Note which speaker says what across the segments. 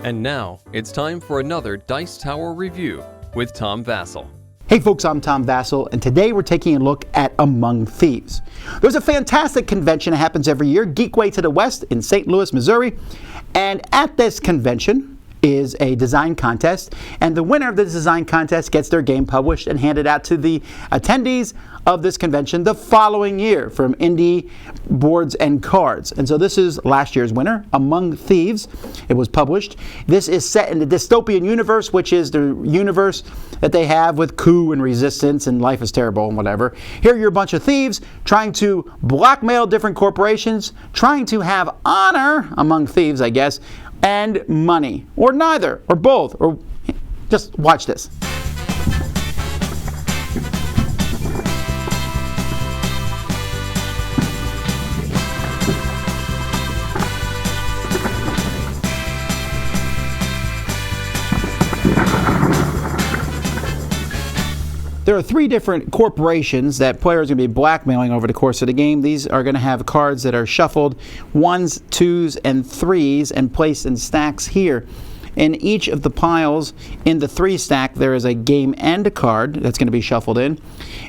Speaker 1: And now, it's time for another Dice Tower review with Tom Vasel.
Speaker 2: Hey folks, I'm Tom Vasel, and today we're taking a look at Among Thieves. There's a fantastic convention that happens every year, Geekway to the West in St. Louis, Missouri. And at this convention is a design contest, and the winner of the design contest gets their game published and handed out to the attendees of this convention the following year from Indie Boards and Cards. And so this is last year's winner, Among Thieves. It was published. This is set in the dystopian universe, which is the universe that they have with coup and resistance and life is terrible and whatever. Here you're a bunch of thieves trying to blackmail different corporations, trying to have honor among thieves, I guess, and money, or neither, or both, or just watch this. There are three different corporations that players are going to be blackmailing over the course of the game. These are going to have cards that are shuffled, 1s, 2s, and 3s, and placed in stacks here. In each of the piles in the 3 stack, there is a game end card that's going to be shuffled in.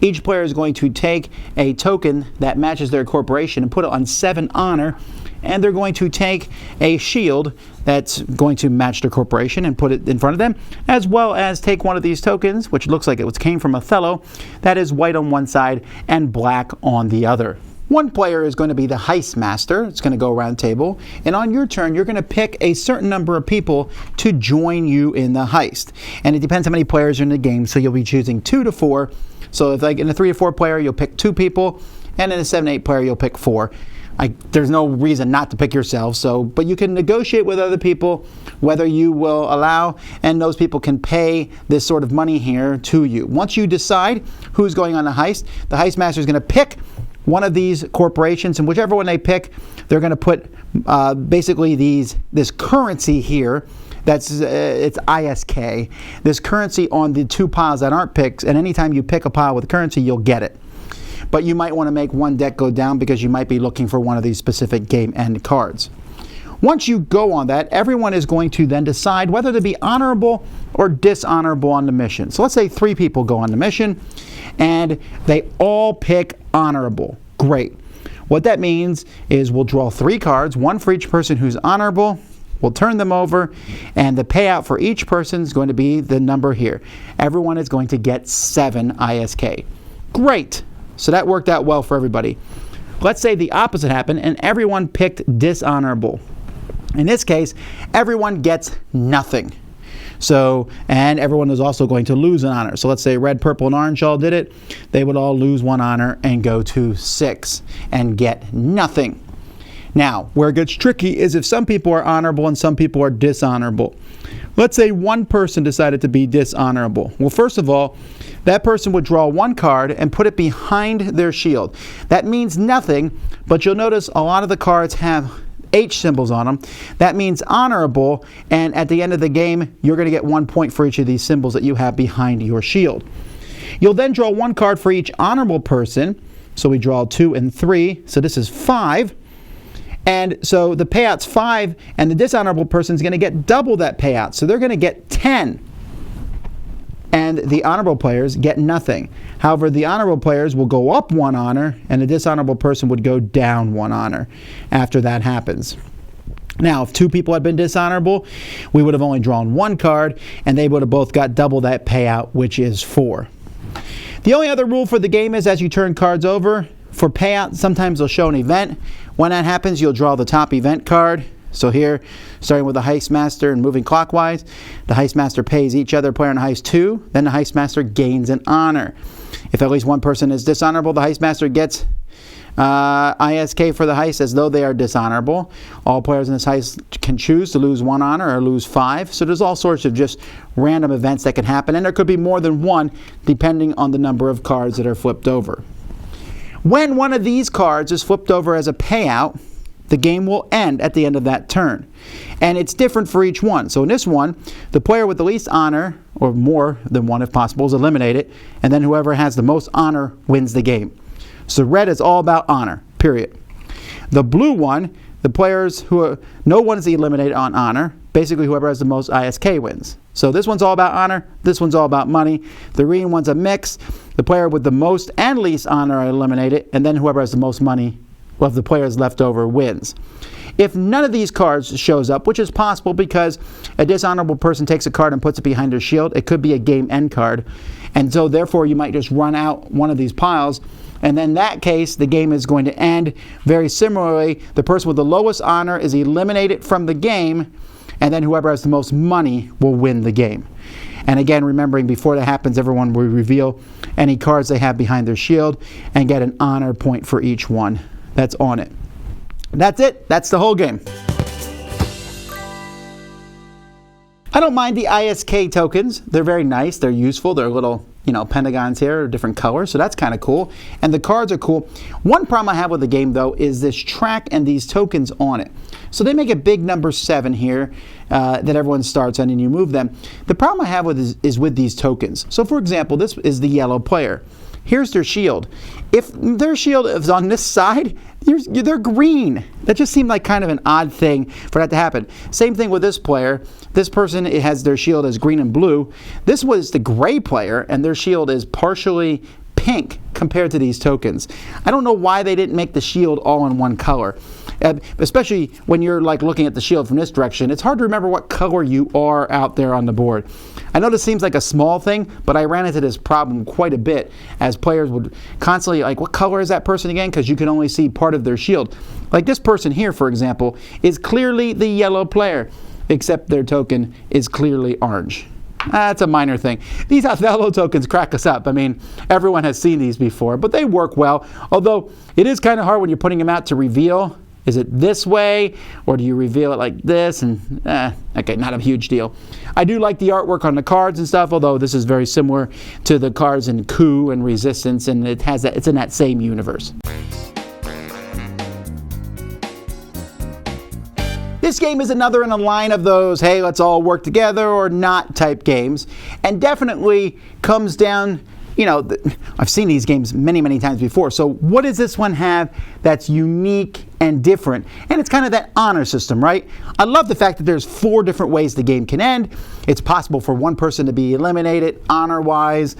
Speaker 2: Each player is going to take a token that matches their corporation and put it on 7 honor. And they're going to take a shield that's going to match their corporation and put it in front of them, as well as take one of these tokens, which looks like it came from Othello, that is white on one side and black on the other. One player is going to be the heist master. It's going to go around the table, and on your turn you're going to pick a certain number of people to join you in the heist. And it depends how many players are in the game, so you'll be choosing 2 to 4. So if like in a 3 to 4 player you'll pick 2 people, and in a 7 to 8 player you'll pick 4. There's no reason not to pick yourself, but you can negotiate with other people whether you will allow, and those people can pay this sort of money here to you. Once you decide who's going on the heist master is going to pick one of these corporations, and whichever one they pick, they're going to put basically this currency here. It's ISK. This currency on the 2 piles that aren't picked, and anytime you pick a pile with currency, you'll get it. But you might want to make one deck go down because you might be looking for one of these specific game end cards. Once you go on that, everyone is going to then decide whether to be honorable or dishonorable on the mission. So let's say 3 people go on the mission and they all pick honorable. Great. What that means is we'll draw 3 cards, 1 for each person who's honorable. We'll turn them over, and the payout for each person is going to be the number here. Everyone is going to get 7 ISK. Great. So that worked out well for everybody. Let's say the opposite happened and everyone picked dishonorable. In this case, everyone gets nothing. And everyone is also going to lose an honor. So let's say red, purple, and orange all did it. They would all lose 1 honor and go to 6 and get nothing. Now, where it gets tricky is if some people are honorable and some people are dishonorable. Let's say one person decided to be dishonorable. Well, first of all, that person would draw 1 card and put it behind their shield. That means nothing, but you'll notice a lot of the cards have H symbols on them. That means honorable, and at the end of the game, you're going to get 1 point for each of these symbols that you have behind your shield. You'll then draw 1 card for each honorable person. So we draw 2 and 3, so this is 5. And so the payout's 5, and the dishonorable person is going to get double that payout. So they're going to get 10. And the honorable players get nothing. However, the honorable players will go up 1 honor, and the dishonorable person would go down 1 honor after that happens. Now, if 2 people had been dishonorable, we would have only drawn 1 card, and they would have both got double that payout, which is 4. The only other rule for the game is as you turn cards over, for payout, sometimes they'll show an event. When that happens, you'll draw the top event card. So here, starting with the heist master and moving clockwise, the heist master pays each other player in the heist 2, then the heist master gains an honor. If at least one person is dishonorable, the heist master gets ISK for the heist as though they are dishonorable. All players in this heist can choose to lose 1 honor or lose 5. So there's all sorts of just random events that can happen, and there could be more than one depending on the number of cards that are flipped over. When one of these cards is flipped over as a payout, the game will end at the end of that turn. And it's different for each one. So in this one, the player with the least honor, or more than 1 if possible, is eliminated, and then whoever has the most honor wins the game. So red is all about honor, period. The blue one, the players no one is eliminated on honor. basically whoever has the most ISK wins. So this one's all about honor, this one's all about money. The green one's a mix. The player with the most and least honor are eliminated, and then whoever has the most money of the players left over wins. If none of these cards shows up, which is possible because a dishonorable person takes a card and puts it behind their shield, it could be a game end card. And so therefore you might just run out one of these piles, and in that case the game is going to end. Very similarly, the person with the lowest honor is eliminated from the game, and then whoever has the most money will win the game. And again, remembering before that happens, everyone will reveal any cards they have behind their shield and get an honor point for each one that's on it. That's it. That's the whole game. I don't mind the ISK tokens. They're very nice. They're useful. They're little, pentagons here, different colors, so that's kind of cool. And the cards are cool. One problem I have with the game, though, is this track and these tokens on it. So they make a big number 7 here that everyone starts on, and you move them. The problem I have with is with these tokens. So, for example, this is the yellow player. Here's their shield. If their shield is on this side, they're green. That just seemed like kind of an odd thing for that to happen. Same thing with this player. This person has their shield as green and blue. This was the gray player, and their shield is partially pink compared to these tokens. I don't know why they didn't make the shield all in one color. Especially when you're looking at the shield from this direction, it's hard to remember what color you are out there on the board. I know this seems like a small thing, but I ran into this problem quite a bit as players would constantly what color is that person again? Because you can only see part of their shield. Like this person here, for example, is clearly the yellow player, except their token is clearly orange. That's a minor thing. These Othello tokens crack us up. I mean, everyone has seen these before, but they work well. Although it is kind of hard when you're putting them out to reveal. Is it this way, or do you reveal it like this? And okay, not a huge deal. I do like the artwork on the cards and stuff, although this is very similar to the cards in Coup and Resistance, and it's in that same universe. This game is another in a line of those, hey, let's all work together or not type games, and definitely comes down, I've seen these games many, many times before. So what does this one have that's unique and different? And it's kind of that honor system, right? I love the fact that there's 4 different ways the game can end. It's possible for one person to be eliminated honor-wise,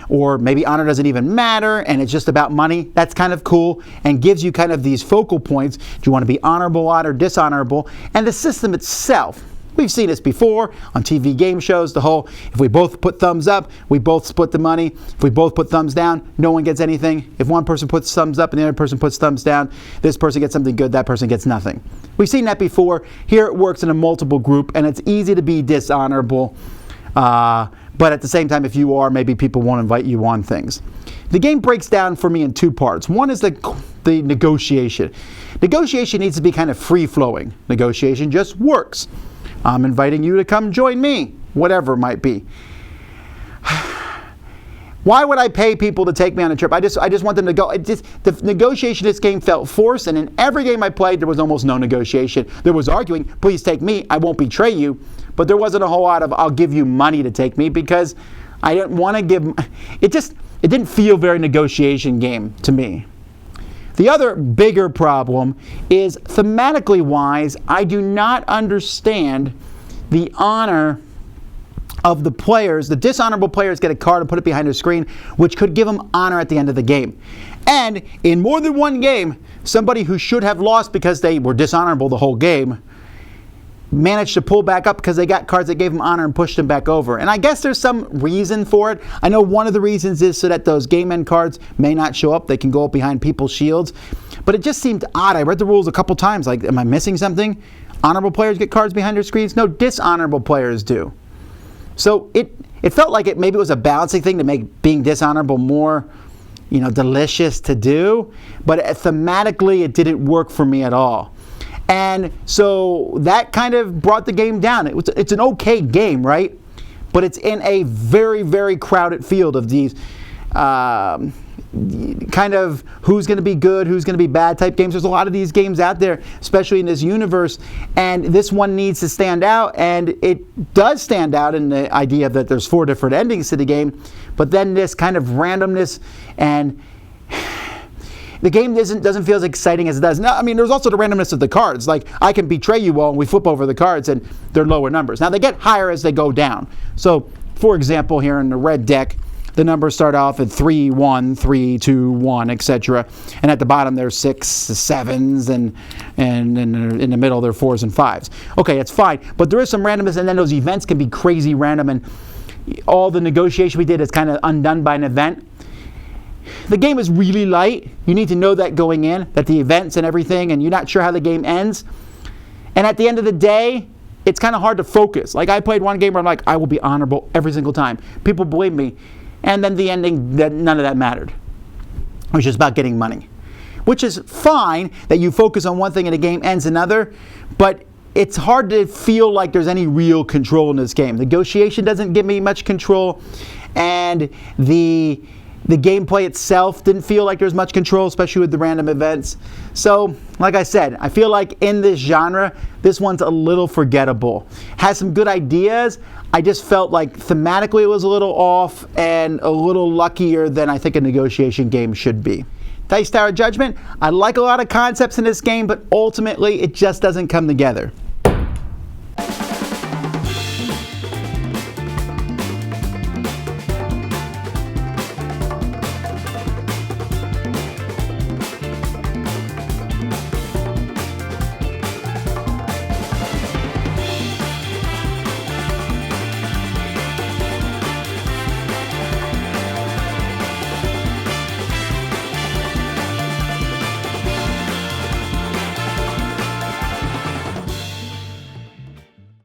Speaker 2: or maybe honor doesn't even matter and it's just about money. That's kind of cool and gives you kind of these focal points. Do you want to be honorable or dishonorable? And the system itself. We've seen this before on TV game shows, the whole, if we both put thumbs up, we both split the money. If we both put thumbs down, no one gets anything. If one person puts thumbs up and the other person puts thumbs down, this person gets something good, that person gets nothing. We've seen that before. Here it works in a multiple group, and it's easy to be dishonorable. But at the same time, if you are, maybe people won't invite you on things. The game breaks down for me in 2 parts. One is the negotiation. Negotiation needs to be kind of free-flowing. Negotiation just works. I'm inviting you to come join me, whatever it might be. Why would I pay people to take me on a trip? I just want them to go. The negotiation in this game felt forced, and in every game I played, there was almost no negotiation. There was arguing, please take me, I won't betray you. But there wasn't a whole lot of, I'll give you money to take me, because I didn't want to give. It didn't feel very negotiation game to me. The other bigger problem is, thematically wise, I do not understand the honor of the players. The dishonorable players get a card and put it behind their screen, which could give them honor at the end of the game. And in more than one game, somebody who should have lost because they were dishonorable the whole game managed to pull back up because they got cards that gave them honor and pushed them back over. And I guess there's some reason for it. I know one of the reasons is so that those game end cards may not show up. They can go up behind people's shields. But it just seemed odd. I read the rules a couple times. Like, am I missing something? Honorable players get cards behind their screens? No, dishonorable players do. So it felt like maybe it was a balancing thing to make being dishonorable more, delicious to do. But thematically, it didn't work for me at all. And so that kind of brought the game down. It's an okay game, right? But it's in a very, very crowded field of these kind of who's going to be good, who's going to be bad type games. There's a lot of these games out there, especially in this universe, and this one needs to stand out, and it does stand out in the idea that there's 4 different endings to the game, but then this kind of randomness, and the game doesn't feel as exciting as it does. Now, I mean, there's also the randomness of the cards. Like, I can betray you all, and we flip over the cards, and they're lower numbers. Now, they get higher as they go down. So, for example, here in the red deck, the numbers start off at 3, 1, 3, 2, 1, etc. And at the bottom, there's 6, 7s, and in the middle, there are 4s and 5s. Okay, it's fine. But there is some randomness, and then those events can be crazy random, and all the negotiation we did is kind of undone by an event. The game is really light. You need to know that going in, that the events and everything, and you're not sure how the game ends. And at the end of the day, it's kind of hard to focus. Like, I played one game where I'm like, I will be honorable every single time. People believe me. And then the ending, none of that mattered. It was just about getting money. Which is fine that you focus on one thing and the game ends another, but it's hard to feel like there's any real control in this game. Negotiation doesn't give me much control, and the gameplay itself didn't feel like there's much control, especially with the random events. So, like I said, I feel like in this genre, this one's a little forgettable. Has some good ideas. I just felt like thematically it was a little off and a little luckier than I think a negotiation game should be. Dice Tower Judgment, I like a lot of concepts in this game, but ultimately it just doesn't come together.